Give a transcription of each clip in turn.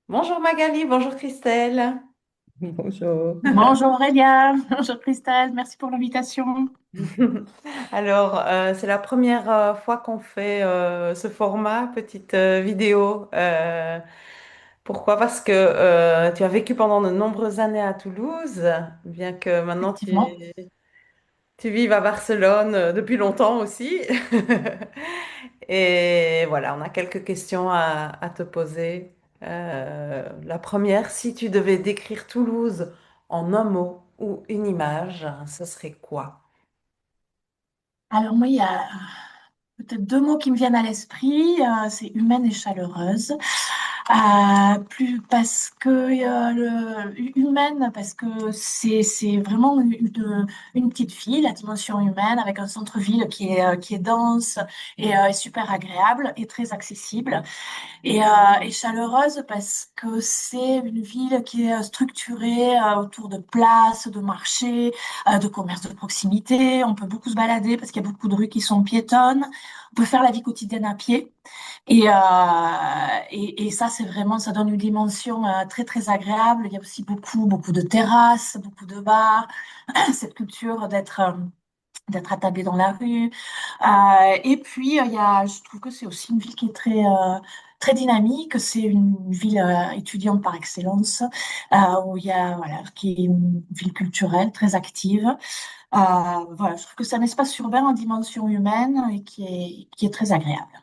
Bonjour Magali, bonjour Christelle. Bonjour. Bonjour Aurélia, bonjour Christelle, merci pour l'invitation. Alors, c'est la première fois qu'on fait ce format, petite vidéo. Pourquoi? Parce que tu as vécu pendant de nombreuses années à Toulouse, bien que maintenant Effectivement. tu vives à Barcelone depuis longtemps aussi. Et voilà, on a quelques questions à te poser. La première, si tu devais décrire Toulouse en un mot ou une image, ce serait quoi? Alors moi, il y a peut-être deux mots qui me viennent à l'esprit, c'est humaine et chaleureuse. Plus parce que humaine, parce que c'est vraiment une petite ville à dimension humaine avec un centre-ville qui est dense et super agréable et très accessible. Et chaleureuse parce que c'est une ville qui est structurée autour de places, de marchés, de commerces de proximité. On peut beaucoup se balader parce qu'il y a beaucoup de rues qui sont piétonnes. On peut faire la vie quotidienne à pied. Et ça, c'est vraiment, ça donne une dimension très, très agréable. Il y a aussi beaucoup de terrasses, beaucoup de bars. Cette culture d'être attablé dans la rue. Et puis, je trouve que c'est aussi une ville qui est très dynamique. C'est une ville étudiante par excellence, où il y a, voilà, qui est une ville culturelle très active. Voilà, je trouve que c'est un espace urbain en dimension humaine et qui est très agréable.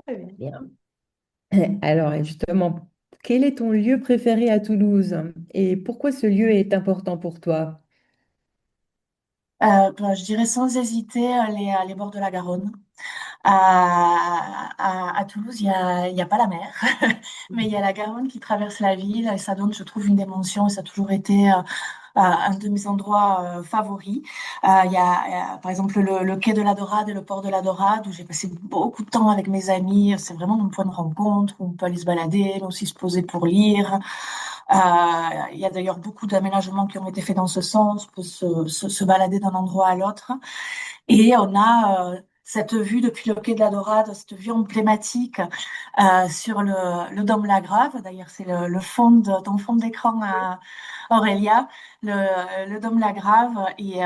Très bien. Bien. Alors, et justement, quel est ton lieu préféré à Toulouse et pourquoi ce lieu est important pour toi? Je dirais sans hésiter les bords de la Garonne. À Toulouse, il y a pas la mer, mais il y a la Garonne qui traverse la ville et ça donne, je trouve, une dimension et ça a toujours été un de mes endroits favoris. Par exemple, le quai de la Dorade et le port de la Dorade où j'ai passé beaucoup de temps avec mes amis. C'est vraiment mon point de rencontre où on peut aller se balader, mais aussi se poser pour lire. Euh, il y a d'ailleurs beaucoup d'aménagements qui ont été faits dans ce sens. On peut se balader d'un endroit à l'autre. Et on a cette vue depuis le quai de la Dorade, cette vue emblématique sur le Dôme Lagrave. D'ailleurs, c'est le fond ton fond d'écran à Aurélia, le Dôme Lagrave, qui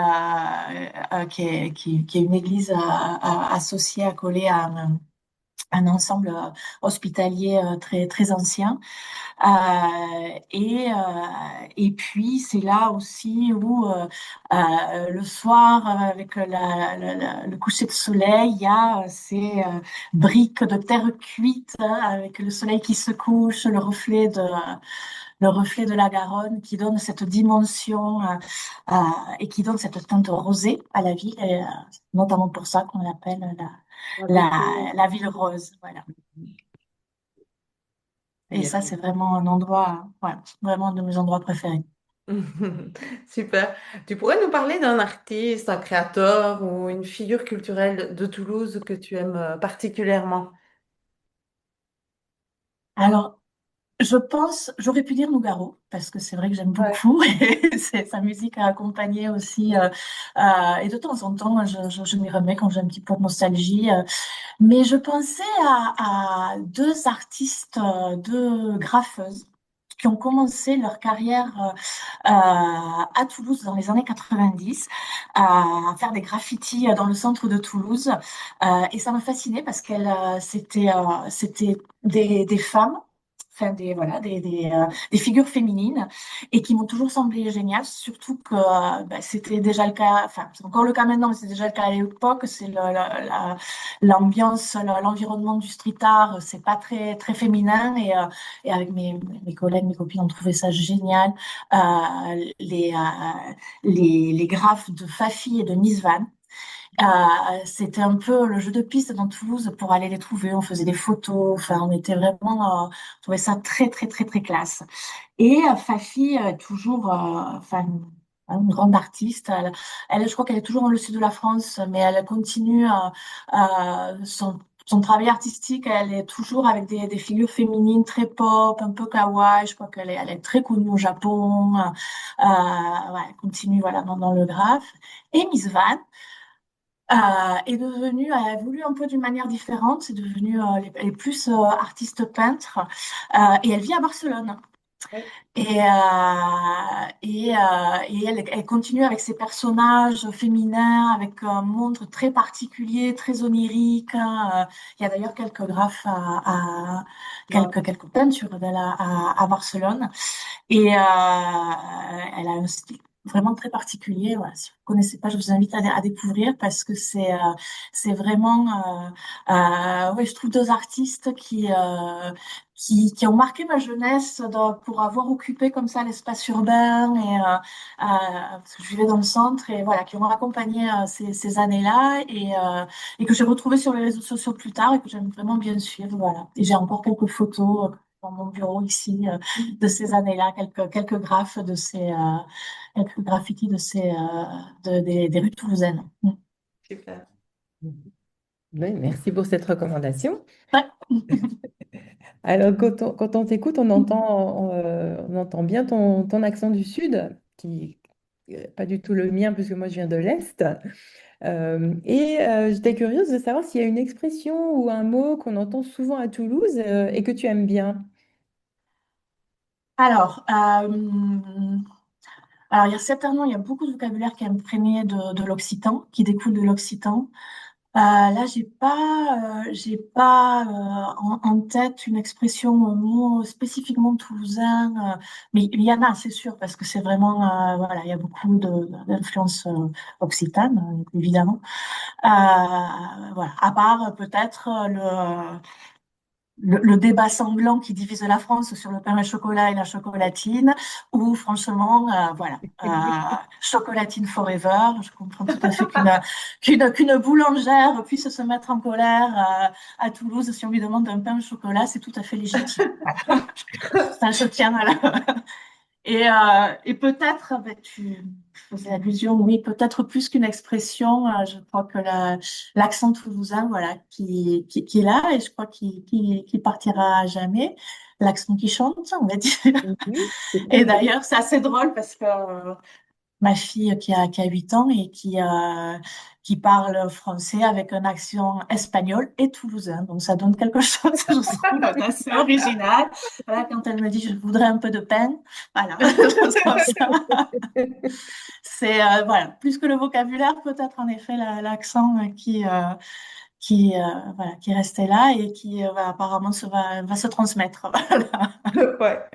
est une église associée, accolée à un ensemble hospitalier très, très ancien. Et puis, c'est là aussi où le soir, avec le coucher de soleil, il y a ces briques de terre cuite avec le soleil qui se couche, le reflet de la Garonne qui donne cette dimension euh, et qui donne cette teinte rosée à la ville, et notamment pour ça qu'on l'appelle La ville la ville rose. Voilà. Et Bien. ça, c'est vraiment un endroit, ouais, vraiment un de mes endroits préférés. Super. Tu pourrais nous parler d'un artiste, un créateur ou une figure culturelle de Toulouse que tu aimes particulièrement? Alors, je pense, j'aurais pu dire Nougaro, parce que c'est vrai que j'aime Ouais. beaucoup, et sa musique a accompagné aussi, et de temps en temps, je m'y remets quand j'ai un petit peu de nostalgie. Mais je pensais à deux artistes, deux graffeuses, qui ont commencé leur carrière à Toulouse dans les années 90, à faire des graffitis dans le centre de Toulouse. Et ça m'a fascinée parce c'était des femmes, enfin voilà, des figures féminines et qui m'ont toujours semblé géniales, surtout que c'était déjà le cas, enfin c'est encore le cas maintenant, mais c'est déjà le cas à l'époque. C'est l'ambiance, l'environnement du street art, c'est pas très très féminin et avec mes collègues, mes copines, on trouvait ça génial. Les graphes de Fafi et de Miss Van. C'était un peu le jeu de piste dans Toulouse pour aller les trouver. On faisait des photos. Enfin, on était vraiment, on trouvait ça très, très, très, très classe. Et Fafi, toujours, enfin, une grande artiste. Je crois qu'elle est toujours dans le sud de la France, mais elle continue son travail artistique. Elle est toujours avec des figures féminines très pop, un peu kawaii. Je crois qu'elle est très connue au Japon. Ouais, elle continue voilà, dans le graphe. Et Miss Van. est devenue, a évolué un peu d'une manière différente. C'est devenu, elle est plus artiste peintre et elle vit à Barcelone. Ouais. Et elle continue avec ses personnages féminins, avec un monde très particulier, très onirique, hein. Il y a d'ailleurs quelques graphes, Wow. quelques peintures d'elle à Barcelone. Et elle a un style vraiment très particulier. Voilà. Si vous ne connaissez pas, je vous invite à découvrir parce que c'est vraiment, ouais, je trouve deux artistes qui ont marqué ma jeunesse pour avoir occupé comme ça l'espace urbain parce que je vivais dans le centre et voilà, qui m'ont accompagné ces années-là et que j'ai retrouvé sur les réseaux sociaux plus tard et que j'aime vraiment bien suivre. Voilà. Et j'ai encore quelques photos dans mon bureau ici de ces années-là, quelques graphes de quelques graffitis des rues toulousaines. Mm. Super. Oui, merci pour cette recommandation. Ouais. Alors, quand on t'écoute, on entend bien ton accent du Sud, qui n'est pas du tout le mien, puisque moi, je viens de l'Est. J'étais curieuse de savoir s'il y a une expression ou un mot qu'on entend souvent à Toulouse et que tu aimes bien. Alors, il y a certainement, il y a beaucoup de vocabulaire qui est imprégné de l'occitan, qui découle de l'occitan. Là, j'ai pas en tête une expression, un mot spécifiquement toulousain, mais il y en a, c'est sûr, parce que c'est vraiment, voilà, il y a beaucoup d'influences occitanes, évidemment. Voilà, à part peut-être le débat sanglant qui divise la France sur le pain au chocolat et la chocolatine, ou franchement, voilà, chocolatine forever. Je comprends tout à fait qu'une boulangère puisse se mettre en colère à Toulouse si on lui demande un pain au chocolat, c'est tout à fait légitime. Ça, je tiens à et peut-être, ben, tu faisais allusion, oui, peut-être plus qu'une expression, je crois que l'accent toulousain, voilà, qui est là et je crois qu'il partira à jamais. L'accent qui chante, on va dire. Mhm, c'est très Et bien. d'ailleurs, c'est assez drôle parce que ma fille qui a 8 ans et qui parle français avec un accent espagnol et toulousain. Donc ça donne quelque chose, je trouve, d'assez original. Voilà, quand elle me dit je voudrais un peu de pain, voilà, des choses comme ça. C'est voilà, plus que le vocabulaire, peut-être en effet l'accent voilà, qui est resté là et qui apparemment va se transmettre. Ouais. Voilà.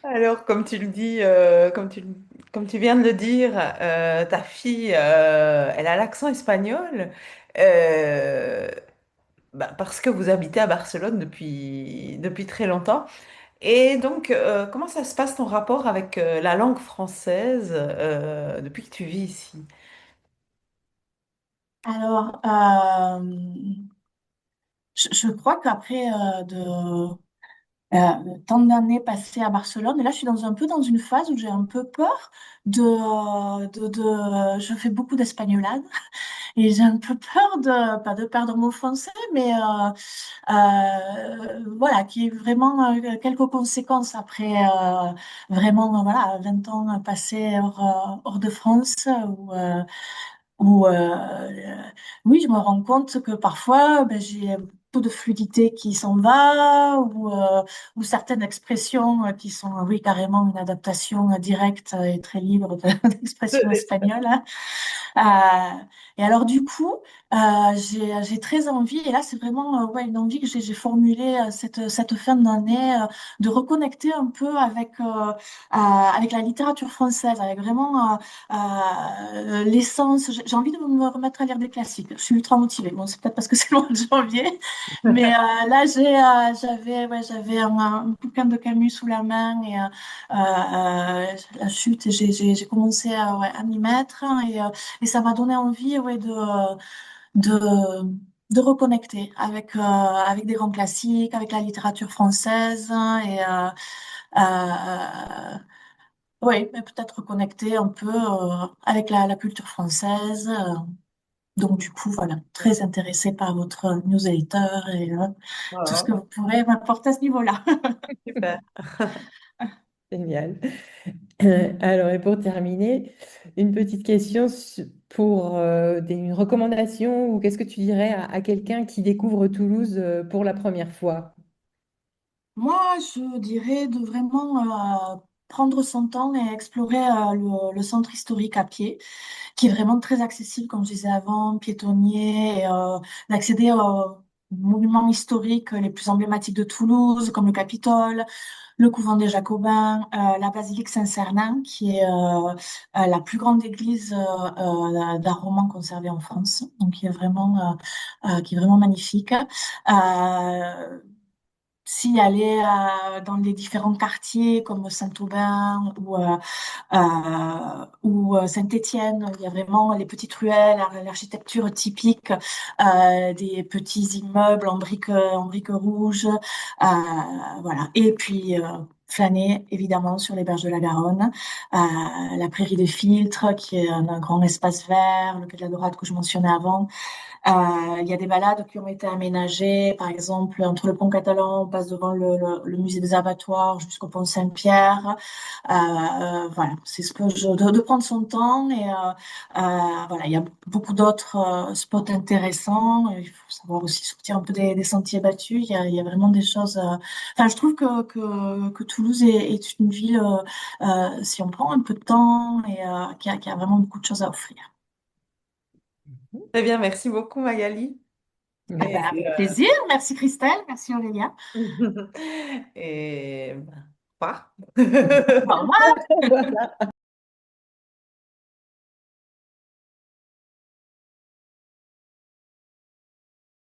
Alors, comme tu le dis, comme tu viens de le dire, ta fille, elle a l'accent espagnol euh, parce que vous habitez à Barcelone depuis très longtemps. Et donc, comment ça se passe ton rapport avec la langue française depuis que tu vis ici? Alors, je crois qu'après tant d'années passées à Barcelone, et là je suis un peu dans une phase où j'ai un peu peur je fais beaucoup d'espagnolade et j'ai un peu peur pas de perdre mon français, mais voilà, qui est vraiment quelques conséquences après vraiment voilà, 20 ans passés hors de France où oui, je me rends compte que parfois, ben, j'ai peu de fluidité qui s'en va, ou certaines expressions qui sont, oui, carrément une adaptation directe et très libre d'expression espagnole, hein. Et alors du coup, j'ai très envie, et là c'est vraiment ouais, une envie que j'ai formulée cette fin d'année, de reconnecter un peu avec la littérature française, avec vraiment l'essence. J'ai envie de me remettre à lire des classiques. Je suis ultra motivée. Bon, c'est peut-être parce que c'est le mois de janvier, mais là j'avais un bouquin de Camus sous la main et la chute, et j'ai commencé ouais, à m'y mettre et ça m'a donné envie ouais, de, de reconnecter avec des grands classiques, avec la littérature française oui, mais peut-être reconnecter un peu avec la culture française. Donc, du coup, voilà, très intéressée par votre newsletter et tout ce que Oh, vous pourrez m'apporter à ce niveau-là. super. Génial. Alors, et pour terminer, une petite question pour une recommandation ou qu'est-ce que tu dirais à quelqu'un qui découvre Toulouse pour la première fois? Moi, je dirais de vraiment prendre son temps et explorer le centre historique à pied, qui est vraiment très accessible, comme je disais avant, piétonnier, et d'accéder aux monuments historiques les plus emblématiques de Toulouse, comme le Capitole, le couvent des Jacobins, la basilique Saint-Cernin, qui est la plus grande église d'art roman conservée en France, donc qui est vraiment magnifique. S'y aller dans les différents quartiers comme Saint-Aubin ou Saint-Étienne, il y a vraiment les petites ruelles, l'architecture typique des petits immeubles en briques rouges, voilà. Et puis flâner évidemment sur les berges de la Garonne, la prairie des Filtres qui est un grand espace vert, le quai de la Dorade que je mentionnais avant. Il y a des balades qui ont été aménagées, par exemple, entre le pont Catalan, on passe devant le musée des abattoirs jusqu'au pont Saint-Pierre. Voilà, c'est ce que de prendre son temps voilà, il y a beaucoup d'autres spots intéressants. Il faut savoir aussi sortir un peu des sentiers battus. Il y a vraiment des choses. Enfin, je trouve que Toulouse est une ville, si on prend un peu de temps qui a vraiment beaucoup de choses à offrir. Très bien, merci beaucoup Magali. Ah ben, Et, avec plaisir. Merci Christelle, merci Aurélia. et, au revoir. Au revoir. Voilà.